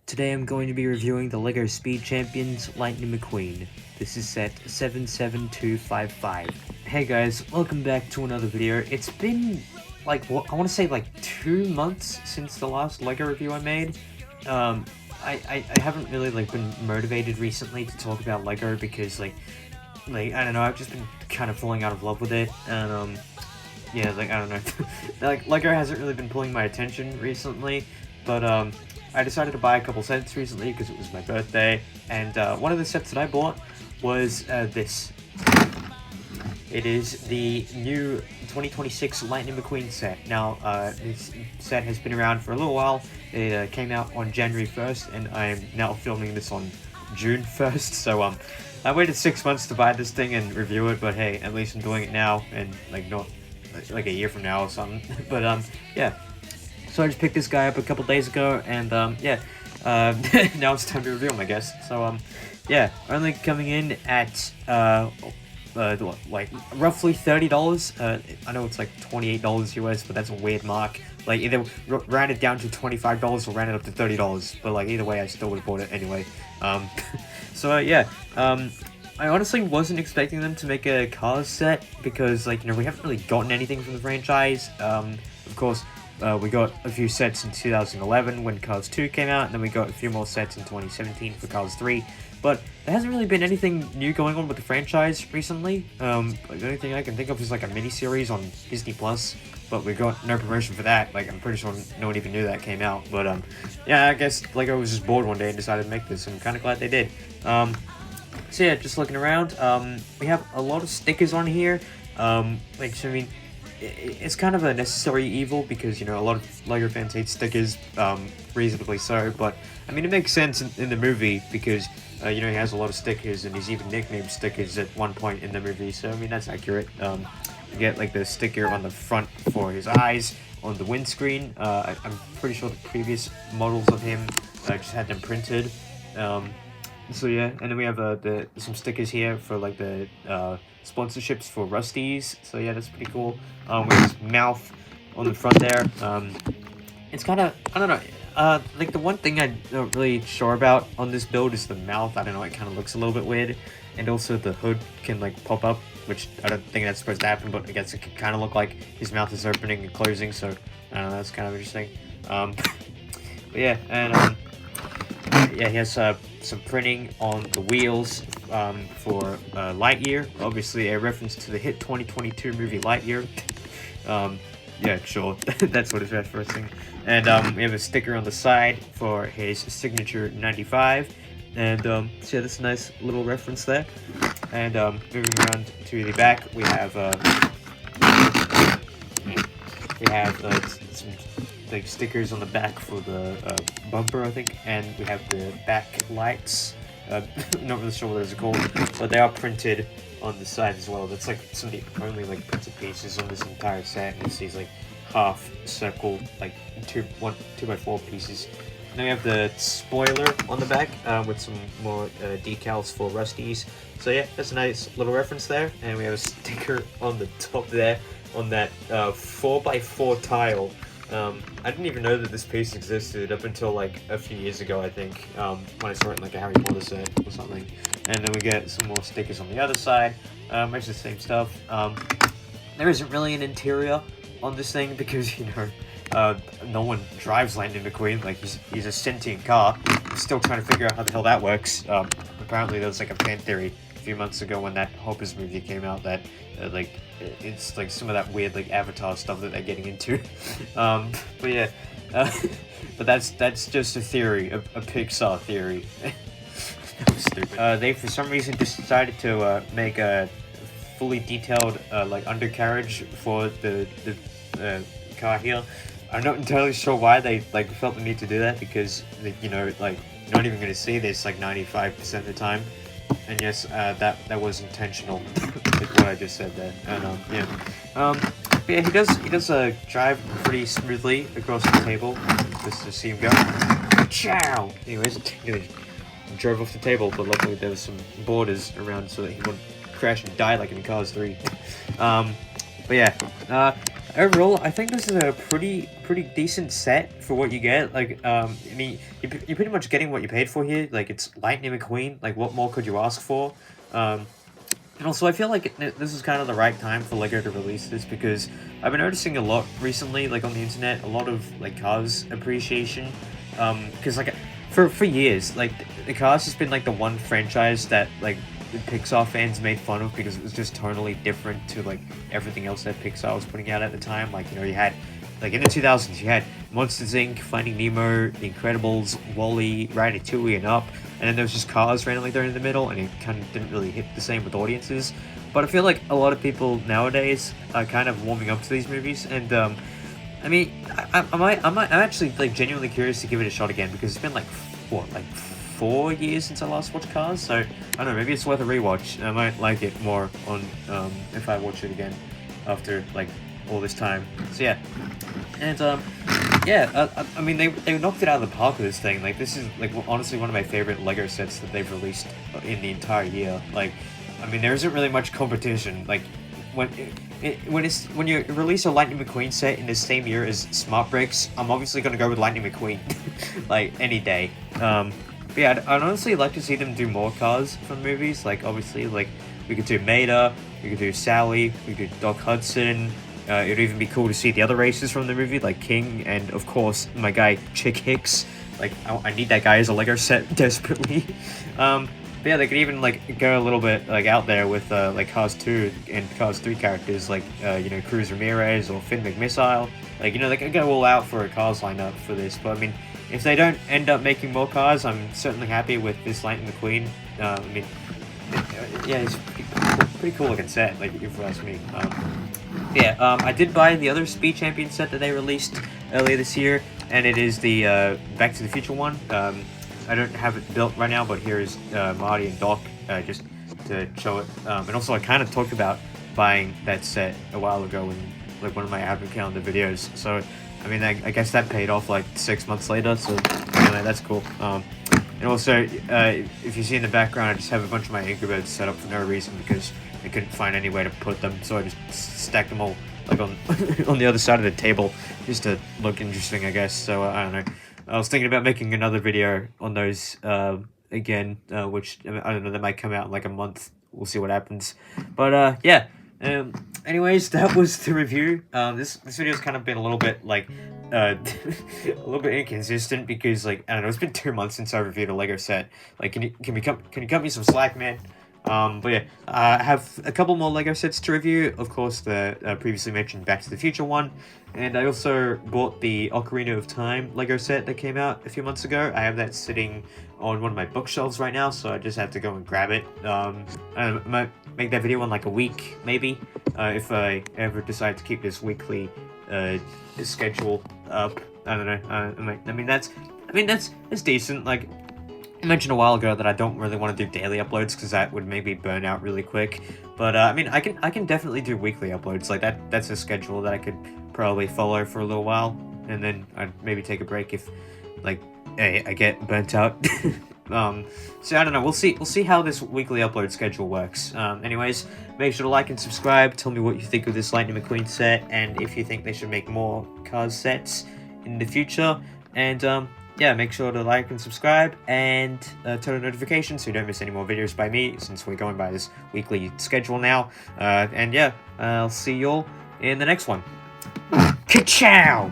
Today I'm going to be reviewing the LEGO Speed Champions Lightning McQueen. This is set 77255. Hey guys, welcome back to another video. It's been like, I want to say like 2 months since the last LEGO review I made. I haven't really like been motivated recently to talk about LEGO because like I don't know, I've just been kind of falling out of love with it, and yeah, like I don't know, like LEGO hasn't really been pulling my attention recently, but I decided to buy a couple sets recently because it was my birthday, and one of the sets that I bought was this. It is the new 2026 Lightning McQueen set. Now, this set has been around for a little while. It came out on January 1st, and I am now filming this on June 1st, so I waited 6 months to buy this thing and review it, but hey, at least I'm doing it now, and like not like a year from now or something. But yeah. So I just picked this guy up a couple days ago, and yeah, now it's time to review him, I guess. So yeah, only coming in at like roughly $30. I know it's like $28 US, but that's a weird mark. Like either rounded down to $25 or rounded up to $30, but like either way, I still would have bought it anyway. So yeah, I honestly wasn't expecting them to make a Cars set because, like, you know, we haven't really gotten anything from the franchise. Of course, we got a few sets in 2011 when Cars 2 came out, and then we got a few more sets in 2017 for Cars 3. But there hasn't really been anything new going on with the franchise recently. Like, the only thing I can think of is like a mini-series on Disney Plus, but we got no promotion for that. Like, I'm pretty sure no one even knew that came out. But yeah, I guess LEGO was just bored one day and decided to make this. I'm kind of glad they did. So yeah, just looking around, we have a lot of stickers on here. Like, so I mean, it's kind of a necessary evil because, you know, a lot of LEGO fans hate stickers, reasonably so, but I mean, it makes sense in the movie because, you know, he has a lot of stickers and he's even nicknamed stickers at one point in the movie, so I mean, that's accurate. You get like the sticker on the front for his eyes on the windscreen. I'm pretty sure the previous models of him just had them printed. So yeah, and then we have some stickers here for like the sponsorships for Rusty's. So yeah, that's pretty cool. With his mouth on the front there. It's kind of, I don't know. Like the one thing I'm not really sure about on this build is the mouth. I don't know, it kind of looks a little bit weird. And also the hood can like pop up, which I don't think that's supposed to happen, but I guess it can kind of look like his mouth is opening and closing. So I don't know, that's kind of interesting. But yeah, and yeah, he has some printing on the wheels for Lightyear. Obviously, a reference to the hit 2022 movie Lightyear. Yeah, sure, that's what it's referencing. And we have a sticker on the side for his signature 95. And so yeah, that's a nice little reference there. And moving around to the back, we have some like stickers on the back for the bumper, I think, and we have the back lights. Not really sure what those are called, but they are printed on the side as well. That's like some of the only like printed pieces on this entire set. And it's these like half circle, like 2x4 pieces. And then we have the spoiler on the back with some more decals for Rusty's. So yeah, that's a nice little reference there. And we have a sticker on the top there on that 4x4 tile. I didn't even know that this piece existed up until like a few years ago, I think, when I saw it in like a Harry Potter set or something. And then we get some more stickers on the other side, much the same stuff. There isn't really an interior on this thing because, you know, no one drives Lightning McQueen. Like, he's a sentient car. I'm still trying to figure out how the hell that works. Apparently there was like a fan theory a few months ago when that Hoppers movie came out that like it's like some of that weird like Avatar stuff that they're getting into. But yeah, but that's just a theory, a Pixar theory. That was stupid. They for some reason decided to make a fully detailed like undercarriage for the car here. I'm not entirely sure why they like felt the need to do that because, you know, like you're not even going to see this like 95% of the time. And yes, that was intentional, like what I just said there. And yeah, but yeah, he does drive pretty smoothly across the table. Just to see him go. Ciao. Anyways, he drove off the table, but luckily there was some borders around so that he wouldn't crash and die like in Cars 3. But yeah, overall, I think this is a pretty decent set for what you get. Like, I mean, you're pretty much getting what you paid for here. Like, it's Lightning McQueen. Like, what more could you ask for? Um, and also, I feel like this is kind of the right time for LEGO to release this because I've been noticing a lot recently, like on the internet, a lot of like Cars appreciation. Because like for years, like the Cars has been like the one franchise that like the Pixar fans made fun of because it was just totally different to like everything else that Pixar was putting out at the time. Like, you know, you had like in the 2000s, you had Monsters Inc., Finding Nemo, The Incredibles, Wall-E, Ratatouille, and Up, and then there was just Cars randomly thrown in the middle, and it kind of didn't really hit the same with audiences. But I feel like a lot of people nowadays are kind of warming up to these movies, and I mean, I'm actually like genuinely curious to give it a shot again because it's been like what, like 4 years since I last watched Cars, so I don't know, maybe it's worth a rewatch. I might like it more on if I watch it again after like all this time. So yeah, and yeah, I mean they knocked it out of the park with this thing. Like this is like honestly one of my favorite Lego sets that they've released in the entire year. Like, I mean there isn't really much competition. Like when when you release a Lightning McQueen set in the same year as Smart Bricks, I'm obviously gonna go with Lightning McQueen, like any day. But yeah, I'd honestly like to see them do more cars from movies. Like obviously, like we could do Mater, we could do Sally, we could do Doc Hudson. It'd even be cool to see the other races from the movie, like King, and of course my guy Chick Hicks. Like I need that guy as a Lego set desperately. But yeah, they could even like go a little bit like out there with like Cars 2 and Cars 3 characters like you know, Cruz Ramirez or Finn McMissile. Like, you know, they could go all out for a Cars lineup for this. But I mean, if they don't end up making more cars, I'm certainly happy with this Lightning McQueen. I mean, yeah, it's pretty cool looking set, like if you ask me. Yeah, I did buy the other Speed Champion set that they released earlier this year, and it is the Back to the Future one. I don't have it built right now, but here is Marty and Doc just to show it. And also, I kind of talked about buying that set a while ago in like one of my advent calendar videos. So, I mean, I guess that paid off like 6 months later. So, anyway, that's cool. And also, if you see in the background, I just have a bunch of my Angry Birds set up for no reason because I couldn't find any way to put them. So I just stacked them all like on on the other side of the table just to look interesting, I guess. So I don't know. I was thinking about making another video on those again, which I don't know, that might come out in like a month. We'll see what happens. But yeah. Anyways, that was the review. This video's kind of been a little bit like a little bit inconsistent because like I don't know, it's been 2 months since I reviewed a Lego set. Like, can you cut me some slack, man? But yeah, I have a couple more Lego sets to review. Of course, the previously mentioned Back to the Future one, and I also bought the Ocarina of Time Lego set that came out a few months ago. I have that sitting on one of my bookshelves right now, so I just have to go and grab it. I might make that video in like a week, maybe, if I ever decide to keep this weekly schedule up. I don't know. I mean that's decent. Like, I mentioned a while ago that I don't really want to do daily uploads because that would maybe burn out really quick. But I mean, I can definitely do weekly uploads. Like that's a schedule that I could probably follow for a little while, and then I'd maybe take a break if like I get burnt out. So I don't know. We'll see how this weekly upload schedule works. Anyways, make sure to like and subscribe. Tell me what you think of this Lightning McQueen set, and if you think they should make more Cars sets in the future. And yeah, make sure to like and subscribe and turn on notifications so you don't miss any more videos by me, since we're going by this weekly schedule now. And yeah, I'll see you all in the next one. Ka-chow!